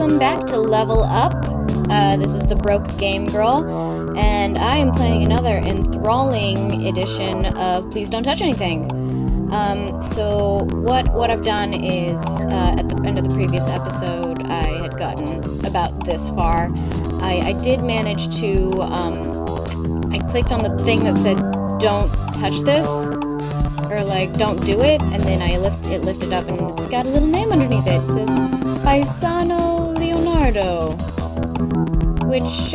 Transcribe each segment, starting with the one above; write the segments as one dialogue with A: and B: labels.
A: welcome back to Level Up. This is TheBrokeGameGirl, and I am playing another enthralling edition of Please Don't Touch Anything. So what I've done is, at the end of the previous episode, I had gotten about this far. I did manage to, I clicked on the thing that said, don't touch this, or like, don't do it, and then it lifted up, and it's got a little name underneath it. It says, Paisano Leonardo, which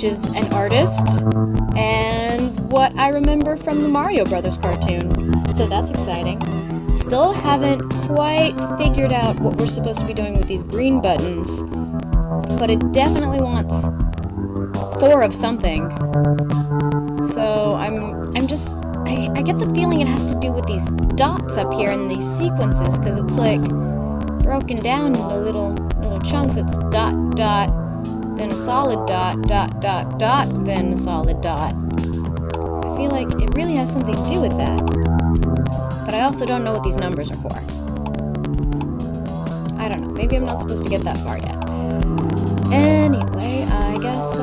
A: is an artist, and what I remember from the Mario Brothers cartoon. So that's exciting. Still haven't quite figured out what we're supposed to be doing with these green buttons, but it definitely wants 4 of something. So I get the feeling it has to do with these dots up here in these sequences, because it's like broken down into little chunks. It's dot, dot, then a solid dot, dot, dot, dot, then a solid dot. I feel like it really has something to do with that. But I also don't know what these numbers are for. I don't know. Maybe I'm not supposed to get that far yet. Anyway, I guess,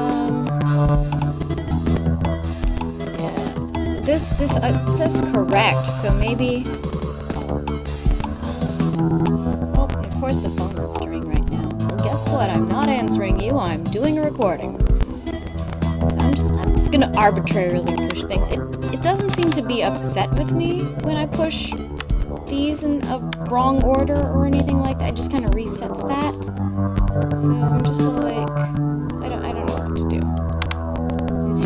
A: yeah. This it says correct, so maybe... Oh, of course the phone is ringing right now. Well, guess what? I'm not answering you. I'm doing a recording. So I'm just gonna arbitrarily push things. It doesn't seem to be upset with me when I push these in a wrong order or anything like that. It just kind of resets that. So I'm just like, I don't know what to do.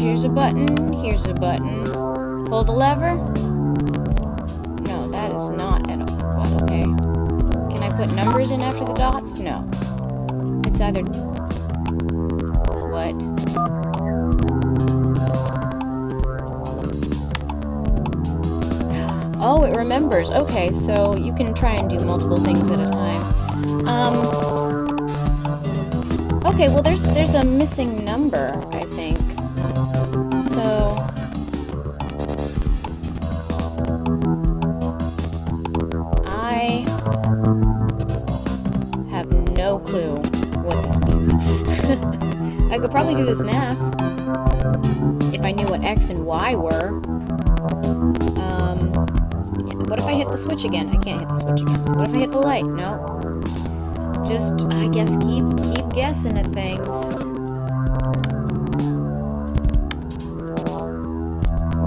A: Here's a button. Here's a button. Pull the lever. No, that is not at all. What? Okay. Can I put numbers in after the dots? No. It's either... What? Oh, it remembers. Okay, so you can try and do multiple things at a time. Okay, well there's a missing number, I think. So... I have no clue what this means. I could probably do this math if I knew what X and Y were. What if I hit the switch again? I can't hit the switch again. What if I hit the light? No. Just, I guess, keep guessing at things.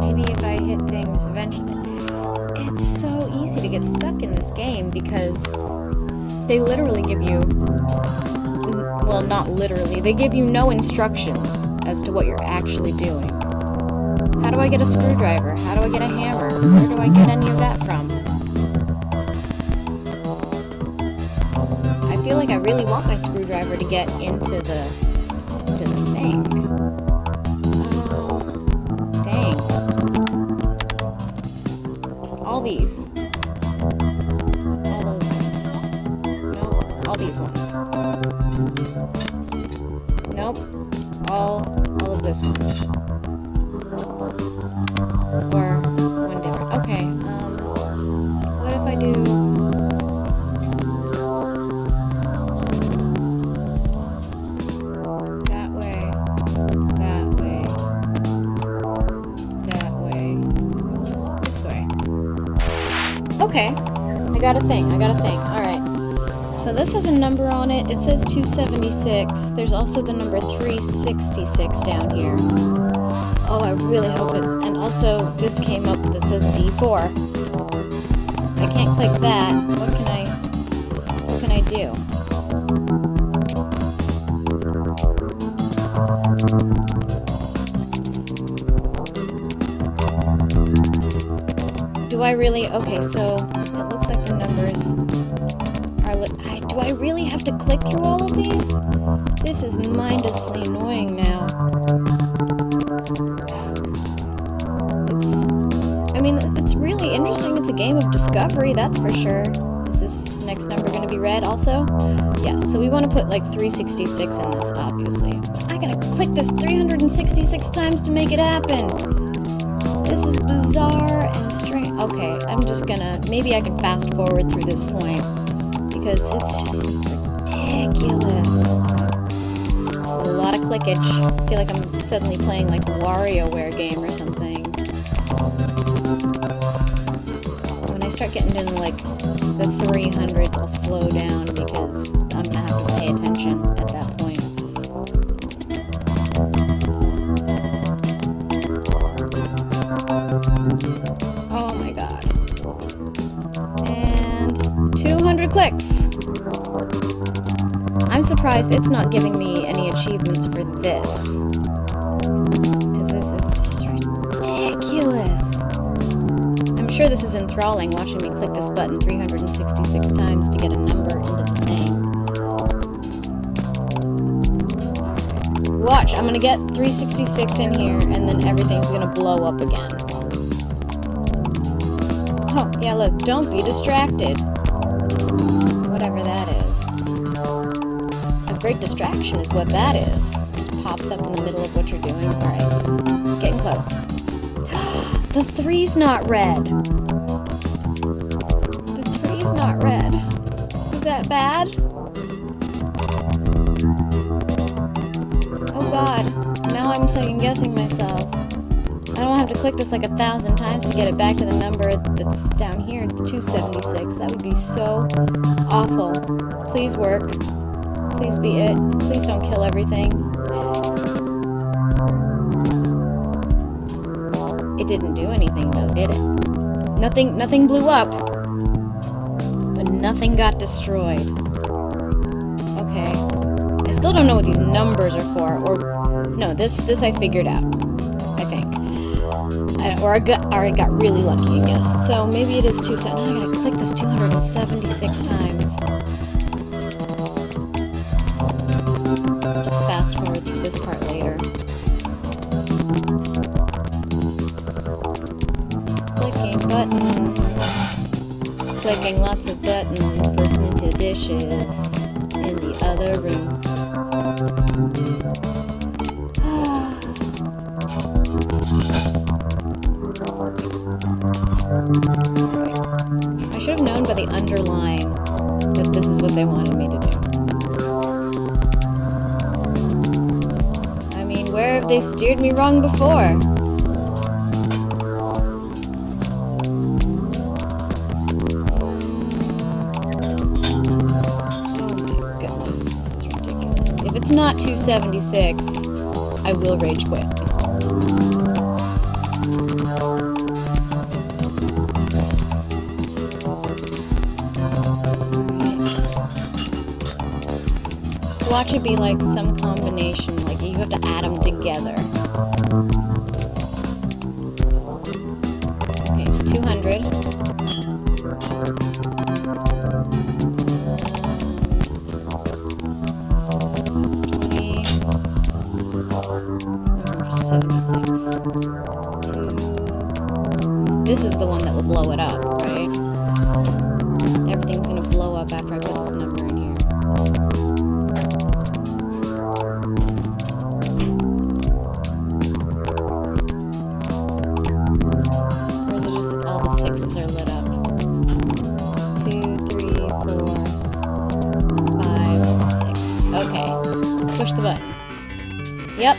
A: Maybe if I hit things eventually. It's so easy to get stuck in this game because they literally give you... Well, not literally. They give you no instructions as to what you're actually doing. How do I get a screwdriver? How do I get a hammer? Where do I get any of that from? I feel like I really want my screwdriver to get into the thing. Dang. All these. All those ones. Nope. All these ones. Nope. All of this one. Or one different. Okay, what if I do... That way, that way, that way, this way. Okay, I got a thing, alright. So this has a number on it. It says 276. There's also the number 366 down here. Oh, I really hope it's... And also, this came up that says D4. I can't click that. What can I do? Do I really... Okay, so it looks like the numbers are... Do I really have to click through all of these? This is mindlessly annoying now. It's really interesting. It's a game of discovery, that's for sure. Is this next number going to be red also? Yeah, so we want to put like 366 in this, obviously. I gotta click this 366 times to make it happen. This is bizarre and strange. Okay, I'm just gonna... Maybe I can fast forward through this point, because it's just ridiculous. A lot of clickage. I feel like I'm suddenly playing like a WarioWare game or something. When I start getting into like the 300, I'll slow down because I'm gonna have to pay attention at that point. Oh my god. And 200 clicks. I'm surprised it's not giving me any achievements for this. Because this is just ridiculous. I'm sure this is enthralling, watching me click this button 366 times to get a number into the thing. Watch, I'm gonna get 366 in here, and then everything's gonna blow up again. Oh, yeah, look, don't be distracted. Whatever that is. A great distraction is what that is. Just pops up in the middle of what you're doing. Alright, getting close. The 3's not red. The 3's not red. Is that bad? Oh god, now I'm second guessing myself. I don't have to click this like 1,000 times to get it back to the number that's down here, 276. That would be so awful. Please work. Please be it. Please don't kill everything. It didn't do anything though, did it? Nothing blew up. But nothing got destroyed. Okay. I still don't know what these numbers are for, or... No, this I figured out. I think. Or I got really lucky, I guess. So maybe it is 270. Now I gotta click this 276 times. Just fast forward through this part later. Clicking buttons. Clicking lots of buttons. Listening to dishes in the other room. I should have known by the underline that this is what they wanted me to do. I mean, where have they steered me wrong before? Oh my goodness, this is ridiculous. If it's not 276, I will rage quit. Watch it be like some combination, like you have to add them together. Okay, 200. 20. 76. 2. This is the one that will blow it up, right? Everything's gonna blow up after I put this number in here. Sixes are lit up. 2, 3, 4, 5, 6. Okay. Push the button. Yep.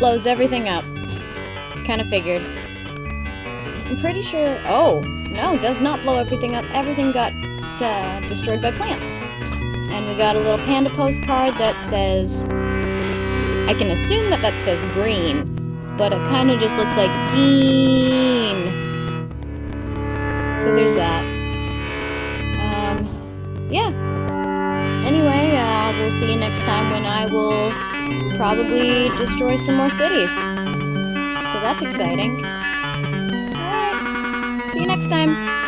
A: Blows everything up. Kind of figured. I'm pretty sure... Oh! No, does not blow everything up. Everything got destroyed by plants. And we got a little panda postcard that says... I can assume that says green, but it kind of just looks like green. So there's that. Yeah. Anyway, we'll see you next time when I will probably destroy some more cities. So that's exciting. Alright. See you next time.